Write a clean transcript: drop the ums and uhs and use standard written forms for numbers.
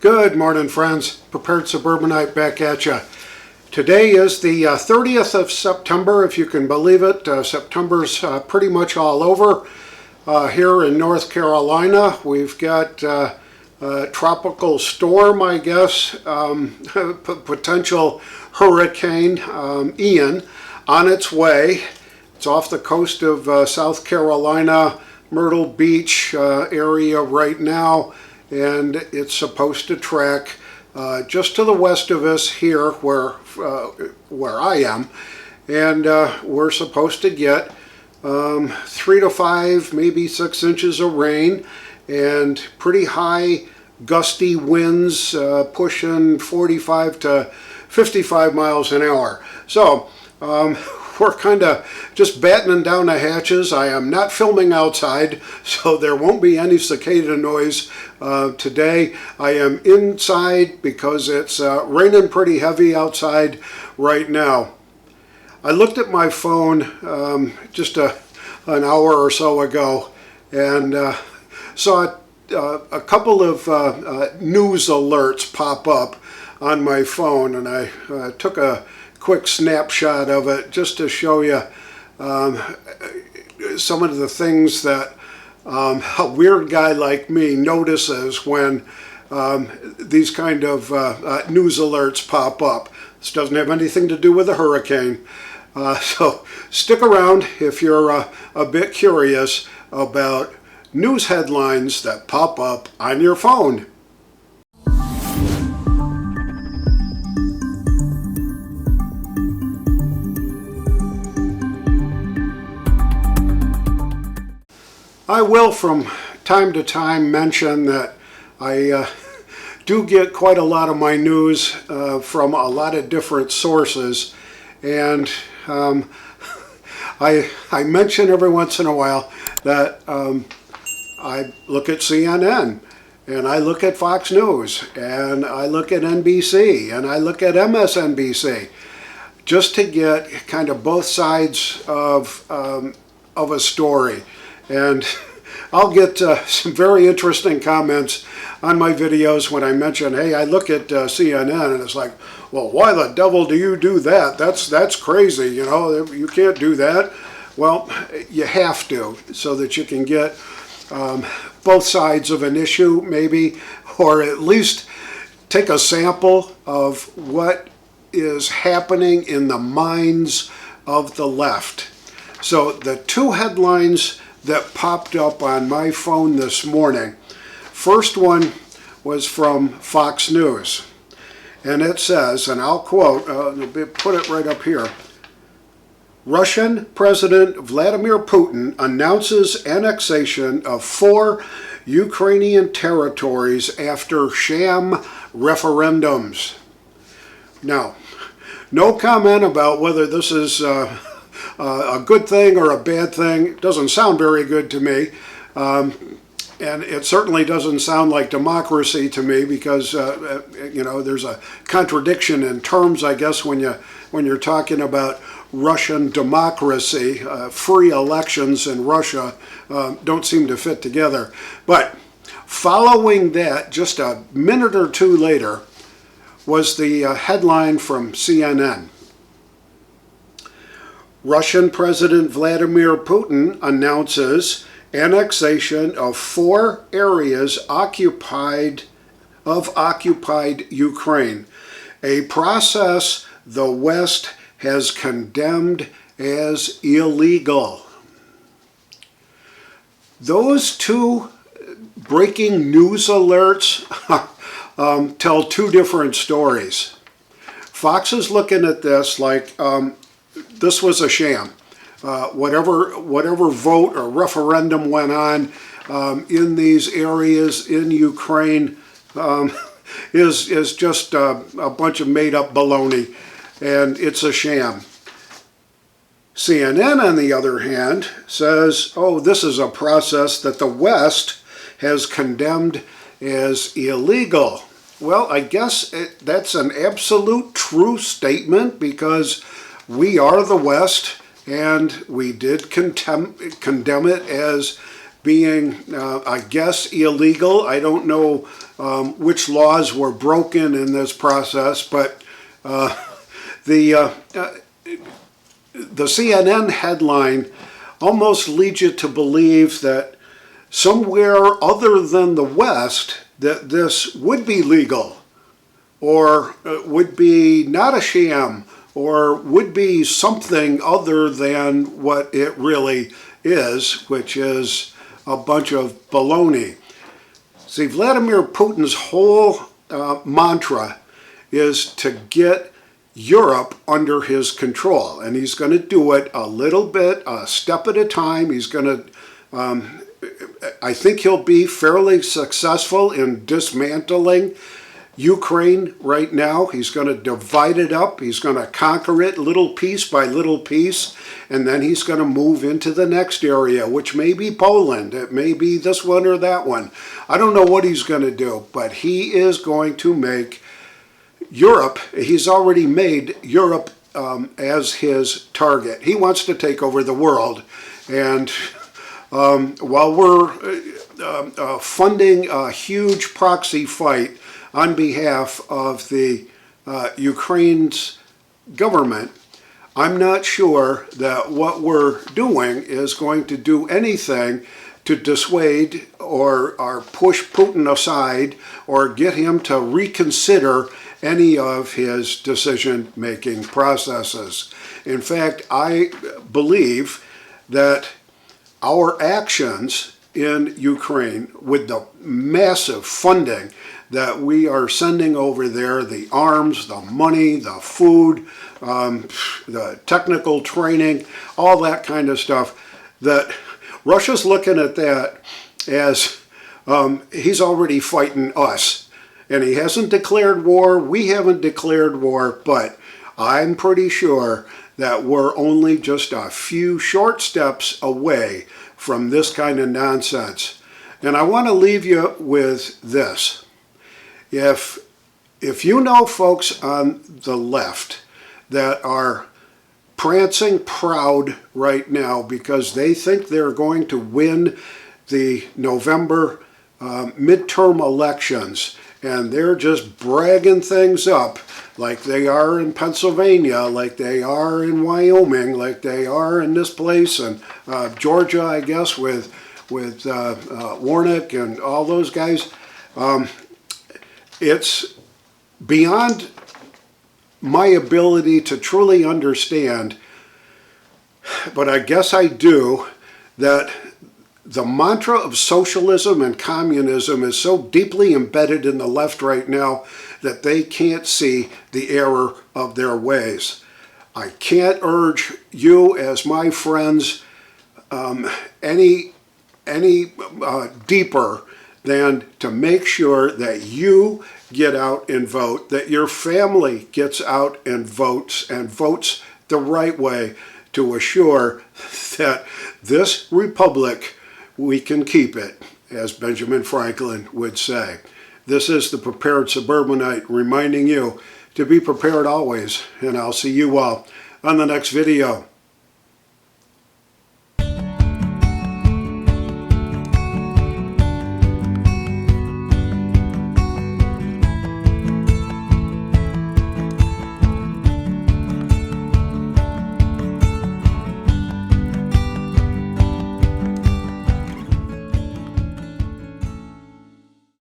Good morning, friends. Prepared Suburbanite back at you. Today is the 30th of September, if you can believe it. September's pretty much all over. Here in North Carolina, we've got a tropical storm, I guess, potential hurricane Ian on its way. It's off the coast of South Carolina, Myrtle Beach area right now. And it's supposed to track just to the west of us here where I am, and we're supposed to get 3 to 5, maybe 6 inches of rain and pretty high gusty winds pushing 45 to 55 miles an hour. So we're kind of just battening down the hatches. I am not filming outside, so there won't be any cicada noise today. I am inside because it's raining pretty heavy outside right now. I looked at my phone just an hour or so ago and saw a couple of news alerts pop up on my phone, and I took a quick snapshot of it just to show you some of the things that a weird guy like me notices when these kind of news alerts pop up. This doesn't have anything to do with a hurricane, so stick around if you're a bit curious about news headlines that pop up on your phone. I will from time to time mention that I do get quite a lot of my news from a lot of different sources, and I mention every once in a while that I look at CNN, and I look at Fox News, and I look at NBC, and I look at MSNBC, just to get kind of both sides of a story. And I'll get some very interesting comments on my videos when I mention, hey, I look at CNN, and it's like, well, why the devil do you do that? That's crazy, you know, you can't do that. Well, you have to, so that you can get both sides of an issue, maybe, or at least take a sample of what is happening in the minds of the left. So the two headlines that popped up on my phone this morning. First one was from Fox News, and it says, and I'll quote, put it right up here, Russian President Vladimir Putin announces annexation of 4 Ukrainian territories after sham referendums. Now, no comment about whether this is a good thing or a bad thing. It doesn't sound very good to me, and it certainly doesn't sound like democracy to me, because you know, there's a contradiction in terms, I guess, when you're talking about Russian democracy. Free elections in Russia don't seem to fit together. But following that, just a minute or two later, was the headline from CNN. Russian President Vladimir Putin announces annexation of 4 areas occupied Ukraine, a process the West has condemned as illegal. Those two breaking news alerts tell two different stories. Fox is looking at this like this was a sham. Whatever vote or referendum went on in these areas in Ukraine is just a bunch of made-up baloney, and it's a sham. CNN, on the other hand, says, oh, this is a process that the West has condemned as illegal. Well, I guess that's an absolute true statement, because we are the West, and we did condemn it as being, I guess, illegal. I don't know which laws were broken in this process, but the CNN headline almost leads you to believe that somewhere other than the West that this would be legal, or would be not a sham, or would be something other than what it really is, which is a bunch of baloney. See, Vladimir Putin's whole mantra is to get Europe under his control, and he's going to do it a little bit, a step at a time. He's going to, I think he'll be fairly successful in dismantling Ukraine right now. He's going to divide it up. He's going to conquer it little piece by little piece, and then he's going to move into the next area, which may be Poland. It may be this one or that one. I don't know what he's going to do, but he is going to make Europe, he's already made Europe as his target. He wants to take over the world. And while we're funding a huge proxy fight on behalf of the Ukraine's government, I'm not sure that what we're doing is going to do anything to dissuade or push Putin aside or get him to reconsider any of his decision-making processes. In fact, I believe that our actions in Ukraine, with the massive funding that we are sending over there, the arms, the money, the food, the technical training, all that kind of stuff, that Russia's looking at that as he's already fighting us. And he hasn't declared war, we haven't declared war, but I'm pretty sure that we're only just a few short steps away from this kind of nonsense. And I want to leave you with this. If you know folks on the left that are prancing proud right now because they think they're going to win the November midterm elections, and they're just bragging things up like they are in Pennsylvania, like they are in Wyoming, like they are in this place, and Georgia, I guess, with Warnock and all those guys. It's beyond my ability to truly understand, but I guess I do, that the mantra of socialism and communism is so deeply embedded in the left right now that they can't see the error of their ways. I can't urge you as my friends any deeper than to make sure that you get out and vote, that your family gets out and votes the right way to assure that this republic, we can keep it, as Benjamin Franklin would say. This is the Prepared Suburbanite reminding you to be prepared always, and I'll see you all on the next video.